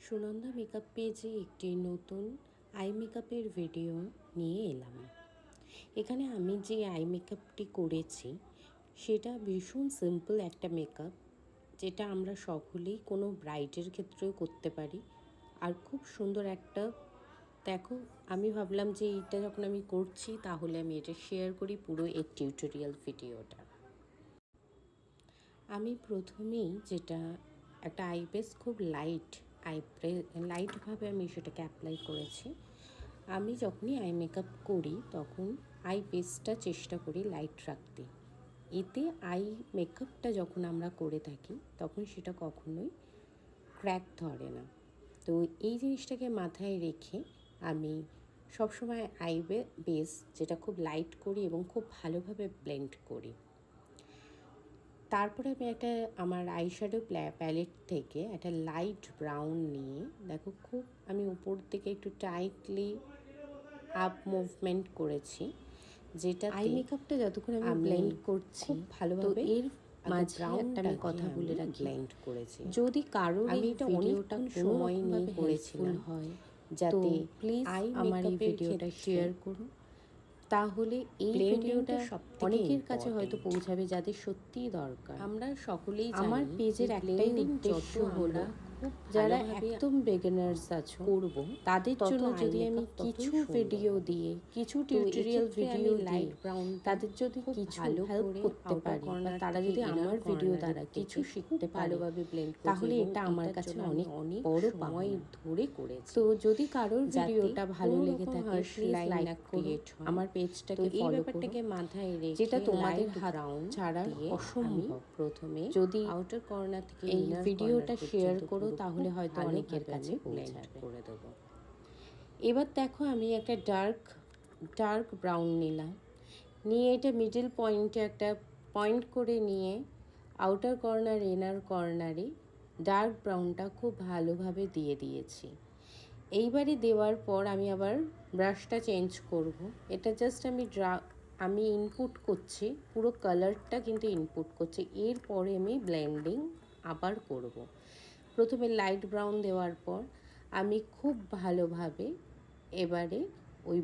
Sunanda makeup পেজে একটি নতুন আই মেকআপের ভিডিও নিয়ে এলাম। এখানে আমি যে আই মেকআপটি করেছি সেটা ভীষণ সিম্পল একটা মেকআপ, যেটা আমরা সকলেই কোনো ব্রাইডের ক্ষেত্রেও করতে পারি। আর খুব সুন্দর একটা, দেখো আমি ভাবলাম যে এইটা যখন আমি করছি তাহলে আমি এটা শেয়ার করি পুরো এই টিউটোরিয়াল ভিডিওটা। আমি প্রথমেই যেটা একটা আই বেস খুব লাইটভাবে আমি সেটাকে অ্যাপ্লাই করেছি। আমি যখনই আই মেকআপ করি তখন আই বেসটা চেষ্টা করি লাইট রাখতে, এতে আই মেকআপটা যখন আমরা করে থাকি তখন সেটা কখনোই ক্র্যাক ধরে না। তো এই জিনিসটাকে মাথায় রেখে আমি সবসময় আই বেস যেটা খুব লাইট করি এবং খুব ভালোভাবে ব্লেন্ড করি। তারপরে আমি আমার আইশ্যাডো প্যালেট থেকে একটা লাইট ব্রাউন নিয়ে, দেখো খুব আমি উপর থেকে একটু টাইটলি আপ মুভমেন্ট করেছি, যেটা আই মেকআপটা যতক্ষণ আমি ব্লেন্ড করছি ভালোভাবে এর মাঝে একটা আমি কথা বলে রাখি, ব্লেন্ড করেছি। যদি কারোর আমি এটা অনেকটা সময় নিয়ে করেছিলাম হয়, যাতে প্লিজ আমার এই ভিডিওটা শেয়ার করুন, তাহলে এই ভিডিওটা অনেকের কাছে হয়তো পৌঁছাবে যাদের সত্যিই দরকার। আমরা সকলেই আমার পেজের একটাই উদ্দেশ্য হলো যারা একদম বিগিনার্স আছো করব তাদের জন্য যদি আমি কিছু ভিডিও দিয়ে কিছু টিউটোরিয়াল ভিডিও লাইট ব্রাউন তাদের যদি কিছু হেল্প করতে পারি বা তারা যদি আমার ভিডিও দ্বারা কিছু শিখতে ভালোভাবে ব্লেন্ড তাহলে এটা আমার কাছে অনেক অনেক বড় সময় ধরে করেছে। তো যদি কারোর ভিডিওটা ভালো লেগে থাকে প্লিজ লাইক ক্রিয়েট আমার পেজটাকে ফলো করতে মাথায় রেখে, যেটা তোমাদের হাত ছাড়া অসম্ভব। প্রথমে যদি আউটার কর্নার থেকে এই ভিডিওটা শেয়ার করো তাহলে হয়তো অনেকের কাছে পৌঁছাবে করে দেবো। এবার দেখো আমি একটা ডার্ক ব্রাউন নিলাম, নিয়ে এটা মিডল পয়েন্টে একটা পয়েন্ট করে নিয়ে আউটার কর্নার ইনার কর্নারে ডার্ক ব্রাউনটা খুব ভালোভাবে দিয়ে দিয়েছি। এইবারে দেওয়ার পর আমি আবার ব্রাশটা চেঞ্জ করব। এটা জাস্ট আমি ইনপুট করছি, পুরো কালারটা কিন্তু ইনপুট করছি, এরপরে আমি ব্লেন্ডিং আবার করব। প্রথমে লাইট ব্রাউন দেওয়ার পর আমি খুব ভালোভাবে এবারে ওই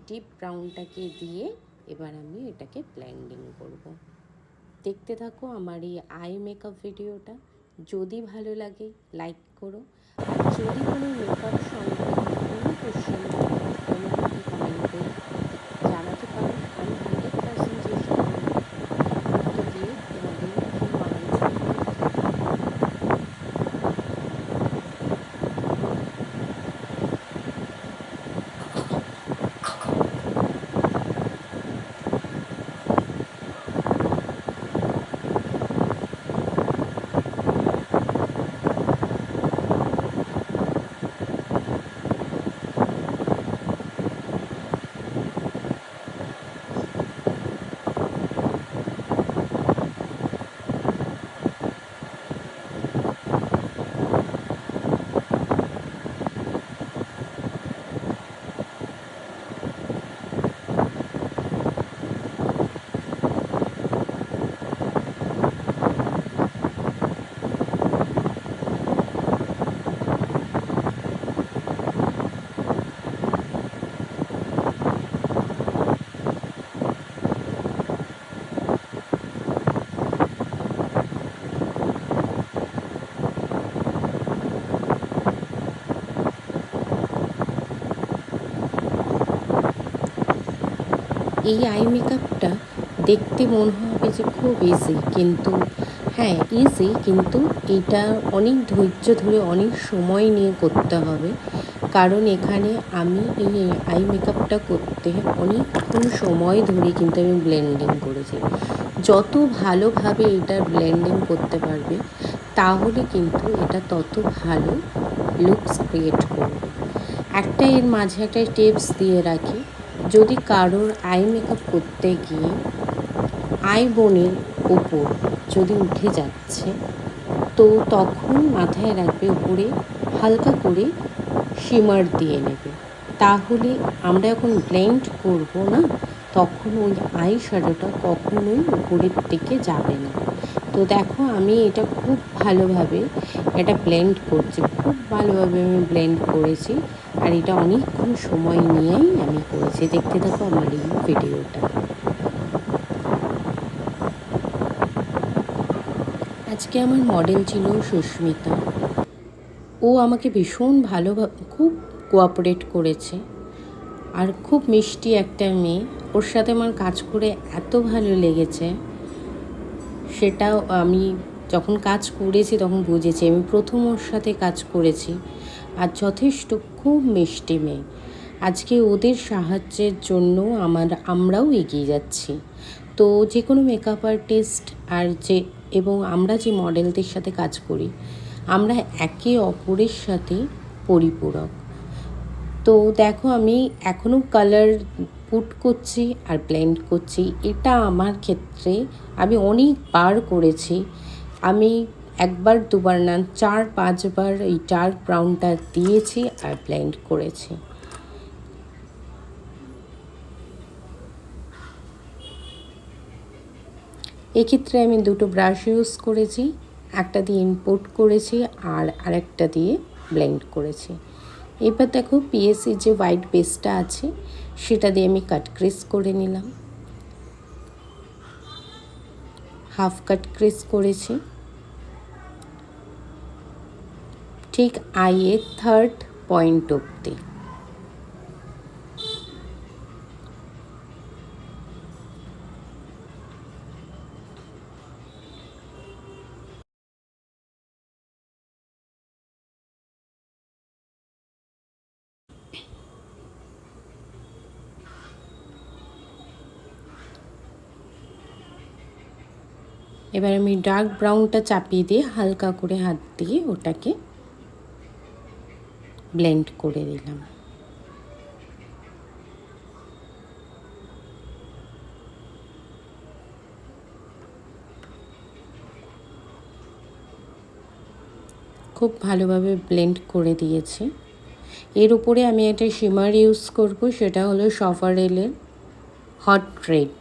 ডিপ ব্রাউনটাকে দিয়ে এবার আমি এটাকে ব্লেন্ডিং করব। দেখতে থাকো আমার এই আই মেকআপ ভিডিওটা। যদি ভালো লাগে লাইক করো, আর যদি কোনো মেকআপ সংক্রান্ত কোনো কোশ্চেন কমেন্টে জানাতে পারো, আমি 100% চেষ্টা করব উত্তর দিয়ে তোমাদের এই আই মেকআপটা দেখতে মনে হবে যে খুব ইজি, কিন্তু হ্যাঁ ইজি, কিন্তু এটা অনেক ধৈর্য ধরে অনেক সময় নিয়ে করতে হবে। কারণ এখানে আমি এই আই মেকআপটা করতে অনেকক্ষণ সময় ধরে কিন্তু আমি ব্লেন্ডিং করেছি। যত ভালোভাবে এটা ব্লেন্ডিং করতে পারবে তাহলে কিন্তু এটা তত ভালো লুকস ক্রিয়েট করবে। একটা এর মাঝে একটা টিপস দিয়ে রাখি, যদি কারোর আই মেকআপ করতে গিয়ে আই বোনের ওপর যদি উঠে যাচ্ছে তো তখন মাথায় রাখবে উপরে হালকা করে শিমার দিয়ে নেবে, তাহলে আমরা যখন ব্লেন্ড করব না তখন ওই আই শ্যাডোটা কখনোই উপরের দিকে যাবে না। তো দেখো আমি এটা খুব ভালোভাবে এটা ব্লেন্ড করছি, খুব ভালোভাবে আমি ব্লেন্ড করেছি। আর এটা অনেকক্ষণ সময় নিয়েই আমি করেছি। দেখতে থাকো আমার এই ভিডিওটা। আজকে আমার মডেল ছিল সুস্মিতা। ও আমাকে ভীষণ ভালো, খুব কোঅপারেট করেছে। আর খুব মিষ্টি একটা মেয়ে, ওর সাথে আমার কাজ করে এত ভালো লেগেছে, সেটাও আমি যখন কাজ করেছি তখন বুঝেছি। আমি প্রথম ওর সাথে কাজ করেছি, আর যথেষ্ট খুব মিষ্টি মেয়ে। আজকে ওদের সাহায্যের জন্য আমরাও এগিয়ে যাচ্ছি। তো যে কোনো মেকআপ আর্টিস্ট এবং আমরা যে মডেলদের সাথে কাজ করি, আমরা একে অপরের সাথে পরিপূরক। তো দেখো আমি এখনও কালার পুট করছি আর ব্লেন্ড করছি। এটা আমার ক্ষেত্রে আমি অনেকবার করেছি। আমি একবার দুবার না, 4-5 বার এই ডার্ক ব্রাউনটা দিয়েছি আর ব্লেন্ড করেছি। এক্ষেত্রে আমি দুটো ব্রাশ ইউজ করেছি, একটা দিয়ে ইম্পোর্ট করেছি আর আরেকটা দিয়ে ব্লেন্ড করেছি। এবার দেখো পিএসসি যে হোয়াইট বেসটা আছে সেটা দিয়ে আমি কাট ক্রিস করে নিলাম, হাফ কাট ক্রিস করেছি ঠিক আইয়ের 3rd পয়েন্ট অবধি। এবার আমি ডার্ক ব্রাউনটা চাপিয়ে দিয়ে হালকা করে হাত দিয়ে ওটাকে ব্লেন্ড করে দিলাম। খুব ভালোভাবে ব্লেন্ড করে দিয়েছি। এর উপরে আমি একটা শিমার ইউজ করব, সেটা হলো সফারেলের হট রেড।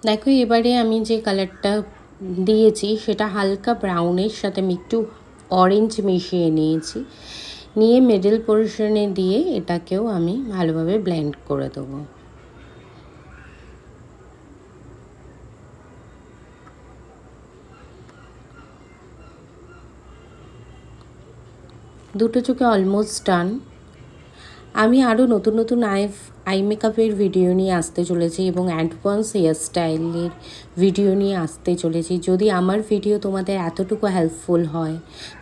দেখো এবারে আমি যে কালারটা দিয়েছি সেটা হালকা ব্রাউনের সাথে আমি একটু অরেঞ্জ মিশিয়ে নিয়েছি, নিয়ে মিডল পোর্শনে দিয়ে এটাকেও আমি ভালোভাবে ব্লেন্ড করে দেবো। দুটো চোখে অলমোস্ট ডান। আমি আরও নতুন নতুন আই মেকআপের ভিডিও নিয়ে আসতে চলেছি এবং অ্যাডভান্স হেয়ার স্টাইলের ভিডিও নিয়ে আসতে চলেছি। যদি আমার ভিডিও তোমাদের এতটুকু হেল্পফুল হয়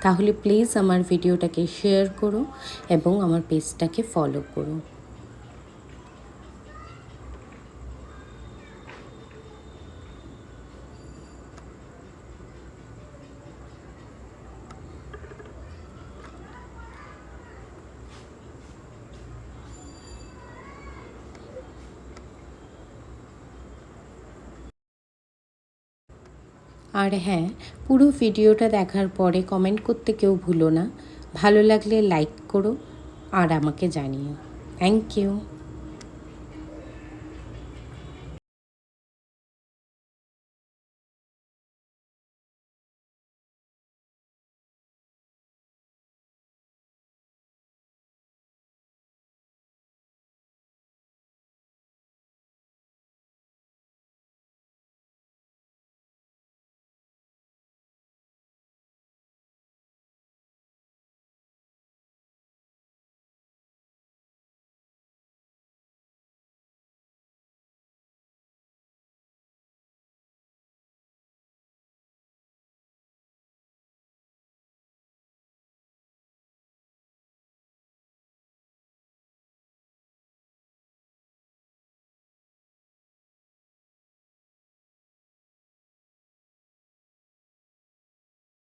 তাহলে প্লিজ আমার ভিডিওটাকে শেয়ার করো এবং আমার পেজটাকে ফলো করো। আর হ্যাঁ, পুরো ভিডিওটা দেখার পরে কমেন্ট করতে কেউ ভুলো না। ভালো লাগলে লাইক করো আর আমাকে জানিও। Thank you.